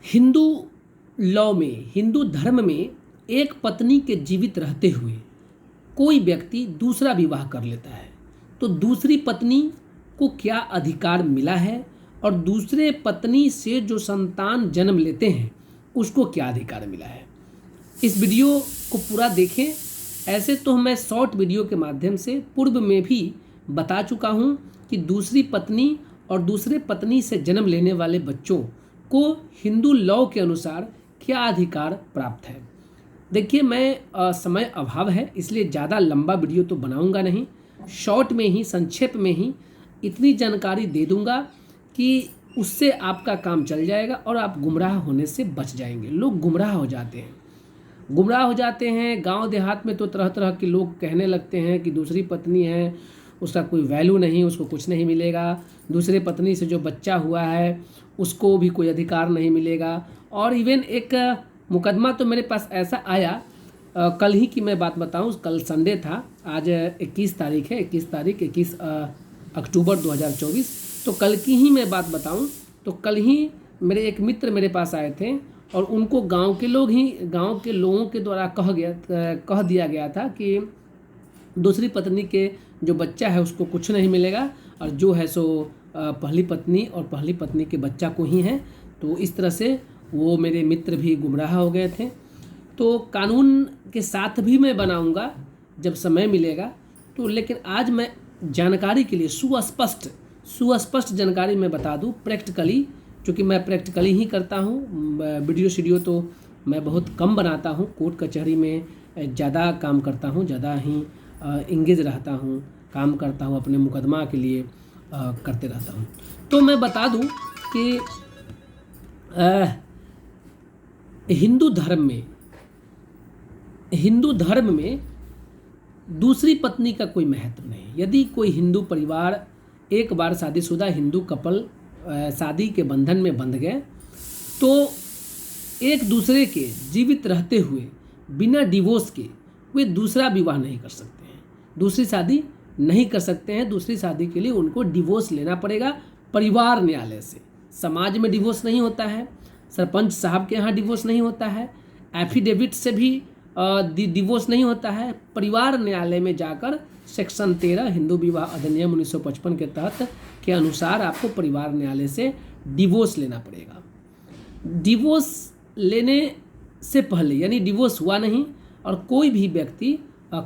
Hindu law में, हिंदू धर्म में एक पत्नी के जीवित रहते हुए कोई व्यक्ति दूसरा विवाह कर लेता है तो दूसरी पत्नी को क्या अधिकार मिला है और दूसरे पत्नी से जो संतान जन्म लेते हैं उसको क्या अधिकार मिला है। इस वीडियो को पूरा देखें। ऐसे तो मैं शॉर्ट वीडियो के माध्यम से पूर्व में भी बता चुका हूँ कि दूसरी पत्नी और दूसरे पत्नी से जन्म लेने वाले बच्चों को हिंदू लॉ के अनुसार क्या अधिकार प्राप्त है। देखिए, मैं समय अभाव है इसलिए ज़्यादा लंबा वीडियो तो बनाऊंगा नहीं, शॉर्ट में ही, संक्षेप में ही इतनी जानकारी दे दूंगा कि उससे आपका काम चल जाएगा और आप गुमराह होने से बच जाएंगे। लोग गुमराह हो जाते हैं गांव देहात में तो तरह तरह के लोग कहने लगते हैं कि दूसरी पत्नी है उसका कोई वैल्यू नहीं, उसको कुछ नहीं मिलेगा, दूसरे पत्नी से जो बच्चा हुआ है उसको भी कोई अधिकार नहीं मिलेगा। और इवन एक मुकदमा तो मेरे पास ऐसा आया, कल ही की मैं बात बताऊं, कल संडे था, आज 21 तारीख है, 21 अक्टूबर 2024। तो कल की ही मैं बात बताऊं तो कल ही मेरे एक मित्र मेरे पास आए थे और उनको गांव के लोगों के द्वारा कह दिया गया था कि दूसरी पत्नी के जो बच्चा है उसको कुछ नहीं मिलेगा और जो है सो पहली पत्नी और पहली पत्नी के बच्चा को ही है। तो इस तरह से वो मेरे मित्र भी गुमराह हो गए थे। तो कानून के साथ भी मैं बनाऊंगा जब समय मिलेगा तो, लेकिन आज मैं जानकारी के लिए सुस्पष्ट जानकारी मैं बता दूं प्रैक्टिकली, क्योंकि मैं प्रैक्टिकली ही करता हूं। वीडियो तो मैं बहुत कम बनाता हूं, कोर्ट कचहरी में ज़्यादा काम करता हूं, ज़्यादा ही इंगेज रहता हूं, काम करता हूं, अपने मुकदमा के लिए करते रहता हूं। तो मैं बता दूं कि हिंदू धर्म में दूसरी पत्नी का कोई महत्व नहीं। यदि कोई हिंदू परिवार एक बार शादीशुदा हिंदू कपल शादी के बंधन में बंध गए तो एक दूसरे के जीवित रहते हुए बिना डिवोर्स के वे दूसरा विवाह नहीं कर सकते हैं, दूसरी शादी नहीं कर सकते हैं। दूसरी शादी के लिए उनको डिवोर्स लेना पड़ेगा परिवार न्यायालय से। समाज में डिवोर्स नहीं होता है, सरपंच साहब के यहाँ डिवोर्स नहीं होता है, एफिडेविट से भी डिवोर्स नहीं होता है। परिवार न्यायालय में जाकर सेक्शन 13 हिंदू विवाह अधिनियम 1955 के तहत के अनुसार आपको परिवार न्यायालय से डिवोर्स लेना पड़ेगा। डिवोर्स लेने से पहले, यानी डिवोर्स हुआ नहीं और कोई भी व्यक्ति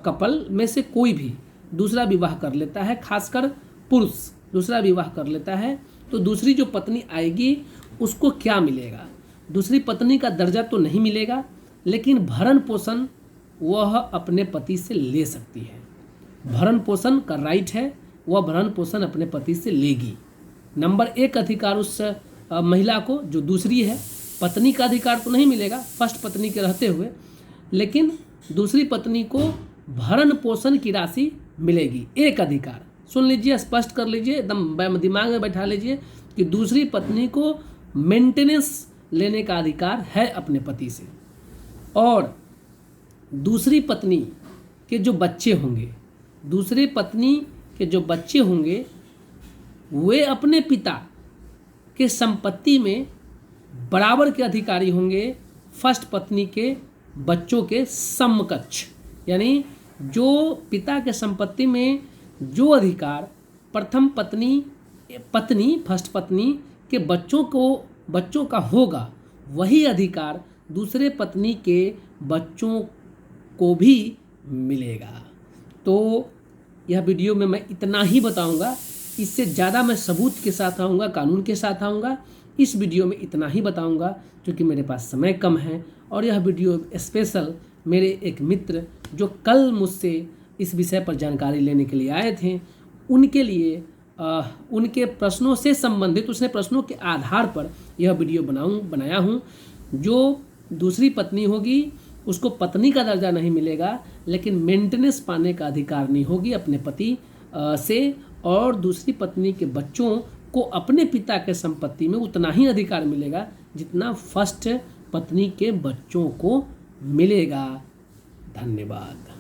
कपल में से कोई भी दूसरा विवाह कर लेता है, खासकर पुरुष दूसरा विवाह कर लेता है, तो दूसरी जो पत्नी आएगी उसको क्या मिलेगा? दूसरी पत्नी का दर्जा तो नहीं मिलेगा, लेकिन भरण पोषण वह अपने पति से ले सकती है। भरण पोषण का राइट है, वह भरण पोषण अपने पति से लेगी। नंबर 1 अधिकार उस महिला को जो दूसरी है, पत्नी का अधिकार तो नहीं मिलेगा फर्स्ट पत्नी के रहते हुए, लेकिन दूसरी पत्नी को भरण पोषण की राशि मिलेगी। एक अधिकार सुन लीजिए, स्पष्ट कर लीजिए, एकदम दिमाग में बैठा लीजिए कि दूसरी पत्नी को मेंटेनेंस लेने का अधिकार है अपने पति से। और दूसरी पत्नी के जो बच्चे होंगे वे अपने पिता के संपत्ति में बराबर के अधिकारी होंगे फर्स्ट पत्नी के बच्चों के समकक्ष। यानी जो पिता के संपत्ति में जो अधिकार प्रथम पत्नी फर्स्ट पत्नी के बच्चों का होगा, वही अधिकार दूसरे पत्नी के बच्चों को भी मिलेगा। तो यह वीडियो में मैं इतना ही बताऊंगा, इससे ज़्यादा मैं सबूत के साथ आऊँगा, कानून के साथ आऊँगा। इस वीडियो में इतना ही बताऊंगा क्योंकि मेरे पास समय कम है और यह वीडियो स्पेशल मेरे एक मित्र जो कल मुझसे इस विषय पर जानकारी लेने के लिए आए थे, उनके लिए उनके प्रश्नों से संबंधित, उसने प्रश्नों के आधार पर यह वीडियो बनाया हूँ। जो दूसरी पत्नी होगी उसको पत्नी का दर्जा नहीं मिलेगा, लेकिन मेंटेनेंस पाने का अधिकार नहीं होगी अपने पति से, और दूसरी पत्नी के बच्चों को अपने पिता के संपत्ति में उतना ही अधिकार मिलेगा जितना फर्स्ट पत्नी के बच्चों को मिलेगा। धन्यवाद।